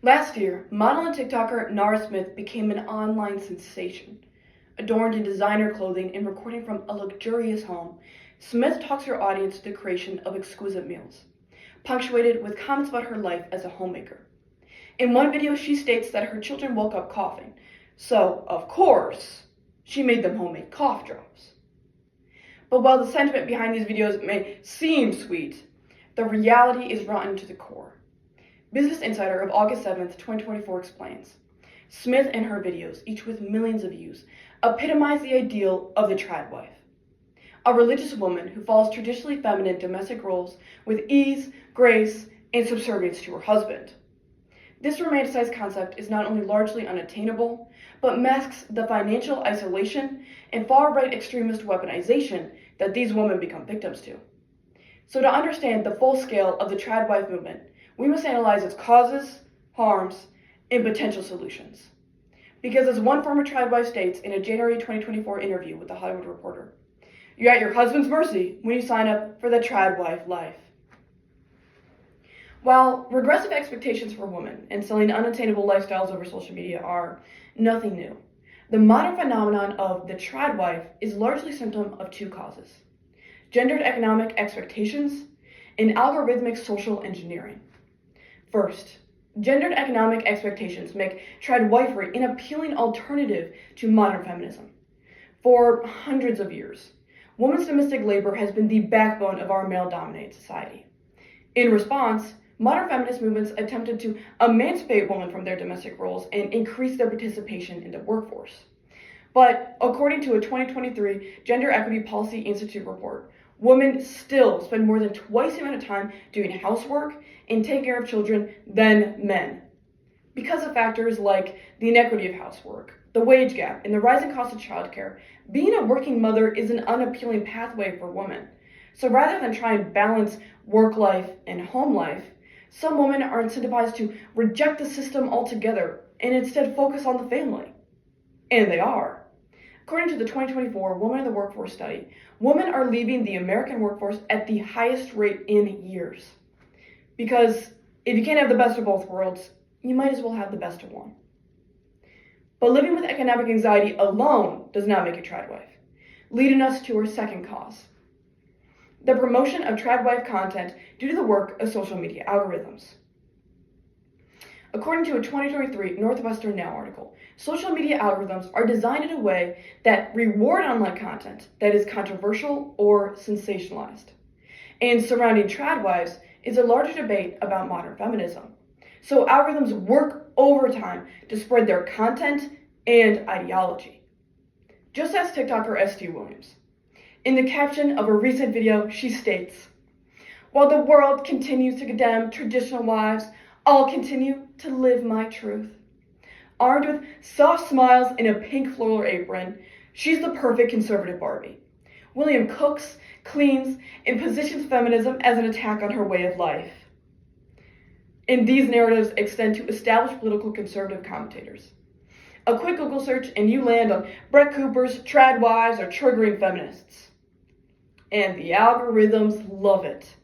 Last year, model and TikToker Nara Smith became an online sensation. Adorned in designer clothing and recording from a luxurious home, Smith talks her audience to the creation of exquisite meals, punctuated with comments about her life as a homemaker. In one video, she states that her children woke up coughing, so, of course, she made them homemade cough drops. But while the sentiment behind these videos may seem sweet, the reality is rotten to the core. Business Insider of August 7th, 2024 explains, Smith and her videos, each with millions of views, epitomize the ideal of the trad wife. A religious woman who follows traditionally feminine domestic roles with ease, grace, and subservience to her husband. This romanticized concept is not only largely unattainable, but masks the financial isolation and far-right extremist weaponization that these women become victims to. So to understand the full scale of the trad wife movement, we must analyze its causes, harms, and potential solutions. Because as one former trad wife states in a January 2024 interview with The Hollywood Reporter, you're at your husband's mercy when you sign up for the trad wife life. While regressive expectations for women and selling unattainable lifestyles over social media are nothing new, the modern phenomenon of the trad wife is largely a symptom of two causes: gendered economic expectations and algorithmic social engineering. First, gendered economic expectations make trad wifery an appealing alternative to modern feminism. For hundreds of years, women's domestic labor has been the backbone of our male-dominated society. In response, modern feminist movements attempted to emancipate women from their domestic roles and increase their participation in the workforce. But according to a 2023 Gender Equity Policy Institute report, women still spend more than twice the amount of time doing housework and taking care of children than men. Because of factors like the inequity of housework, the wage gap, and the rising cost of childcare, being a working mother is an unappealing pathway for women. So rather than try and balance work life and home life, some women are incentivized to reject the system altogether and instead focus on the family. And they are. According to the 2024 Women in the Workforce study, women are leaving the American workforce at the highest rate in years. Because if you can't have the best of both worlds, you might as well have the best of one. But living with economic anxiety alone does not make a trad wife, leading us to our second cause: the promotion of trad wife content due to the work of social media algorithms. According to a 2023 Northwestern Now article, social media algorithms are designed in a way that reward online content that is controversial or sensationalized. And surrounding trad wives is a larger debate about modern feminism. So algorithms work overtime to spread their content and ideology. Just ask TikToker ST Williams. In the caption of a recent video, she states, "While the world continues to condemn traditional wives, I'll continue to live my truth." Armed with soft smiles and a pink floral apron, she's the perfect conservative Barbie. William cooks, cleans, and positions feminism as an attack on her way of life. And these narratives extend to established political conservative commentators. A quick Google search and you land on Brett Cooper's trad wives are triggering feminists. And the algorithms love it.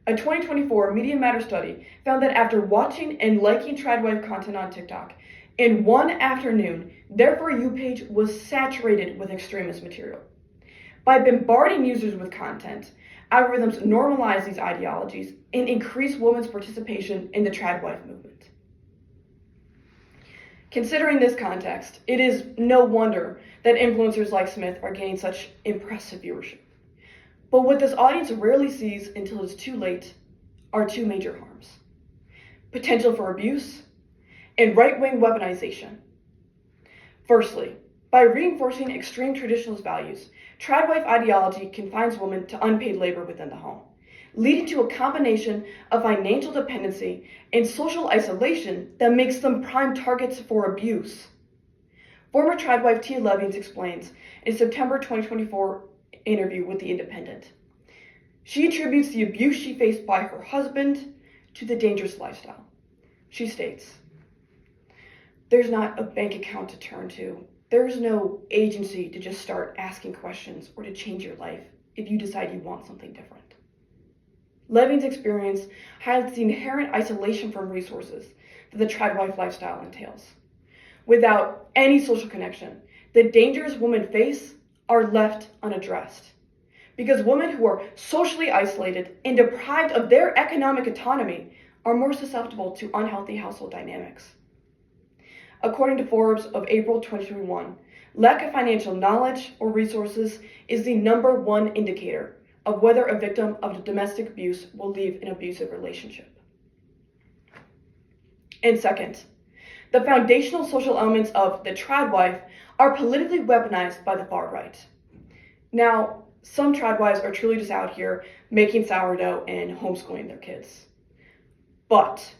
A 2024 Media Matters study found that after watching and liking trad wife content on TikTok, in one afternoon, their For You page was saturated with extremist material. By bombarding users with content, algorithms normalize these ideologies and increase women's participation in the trad wife movement. Considering this context, it is no wonder that influencers like Smith are gaining such impressive viewership. But what this audience rarely sees until it's too late are two major harms: potential for abuse and right-wing weaponization. Firstly, by reinforcing extreme traditionalist values, trad wife ideology confines women to unpaid labor within the home, leading to a combination of financial dependency and social isolation that makes them prime targets for abuse. Former trad wife Tia Levings explains in a September 2024 interview with The Independent. She attributes the abuse she faced by her husband to the dangerous lifestyle. She states, "There's not a bank account to turn to. There's no agency to just start asking questions or to change your life if you decide you want something different. Levine's experience highlights the inherent isolation from resources that the tradwife lifestyle entails. Without any social connection, the dangers women face are left unaddressed. Because women who are socially isolated and deprived of their economic autonomy are more susceptible to unhealthy household dynamics. According to Forbes of April 2021, lack of financial knowledge or resources is the #1 indicator of whether a victim of domestic abuse will leave an abusive relationship. And second, the foundational social elements of the tradwife are politically weaponized by the far right. Now, some tradwives are truly just out here making sourdough and homeschooling their kids. But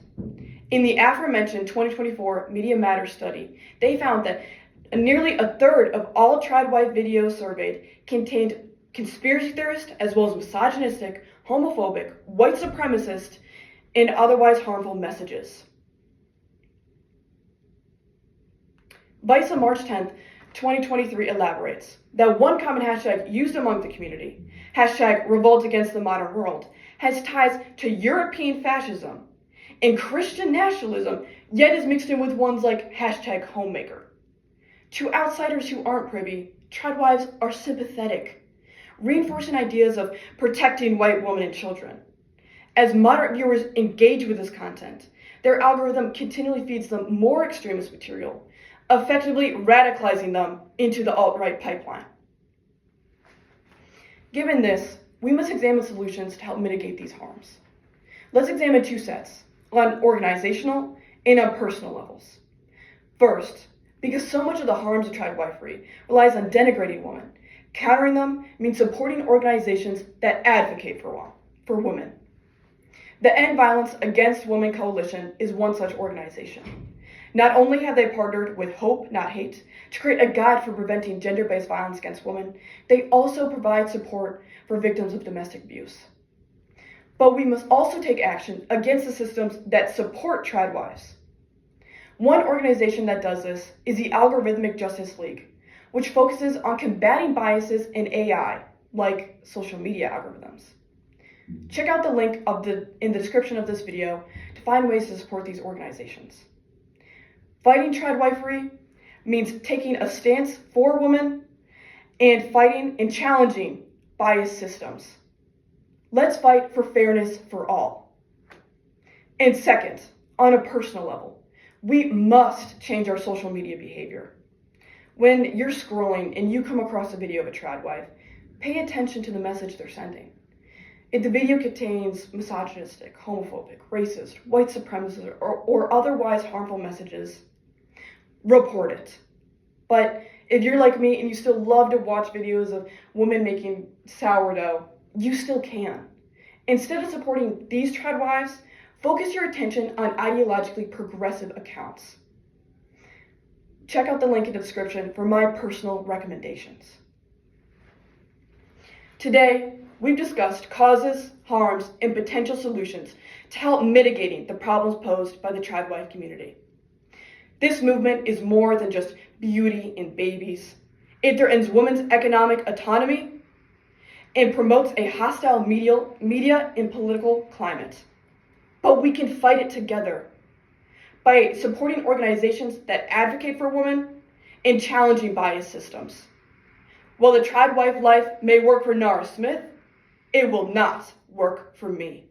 in the aforementioned 2024 Media Matters study, they found that nearly a third of all tradwife videos surveyed contained conspiracy theorist as well as misogynistic, homophobic, white supremacist, and otherwise harmful messages. Vice on March 10th, 2023 elaborates that one common hashtag used among the community, hashtag revolt against the modern world, has ties to European fascism and Christian nationalism, yet is mixed in with ones like hashtag homemaker. To outsiders who aren't privy, tradwives are sympathetic, reinforcing ideas of protecting white women and children. As moderate viewers engage with this content, their algorithm continually feeds them more extremist material, effectively radicalizing them into the alt-right pipeline. Given this, we must examine solutions to help mitigate these harms. Let's examine two sets, on organizational and on personal levels. First, because so much of the harms of tradwifery relies on denigrating women, countering them means supporting organizations that advocate for women. The End Violence Against Women Coalition is one such organization. Not only have they partnered with Hope Not Hate to create a guide for preventing gender-based violence against women, they also provide support for victims of domestic abuse. But we must also take action against the systems that support tradwives. One organization that does this is the Algorithmic Justice League, which focuses on combating biases in AI, like social media algorithms. Check out the link in the description of this video to find ways to support these organizations. Fighting tradwifery means taking a stance for women and fighting and challenging biased systems. Let's fight for fairness for all. And second, on a personal level, we must change our social media behavior. When you're scrolling and you come across a video of a tradwife, pay attention to the message they're sending. If the video contains misogynistic, homophobic, racist, white supremacist, or otherwise harmful messages, report it. But if you're like me and you still love to watch videos of women making sourdough, you still can. Instead of supporting these tradwives, focus your attention on ideologically progressive accounts. Check out the link in the description for my personal recommendations. Today, we've discussed causes, harms, and potential solutions to help mitigating the problems posed by the tradwife community. This movement is more than just beauty and babies. It threatens women's economic autonomy and promotes a hostile media and political climate. But we can fight it together by supporting organizations that advocate for women and challenging biased systems. While the tradwife life may work for Nara Smith, it will not work for me.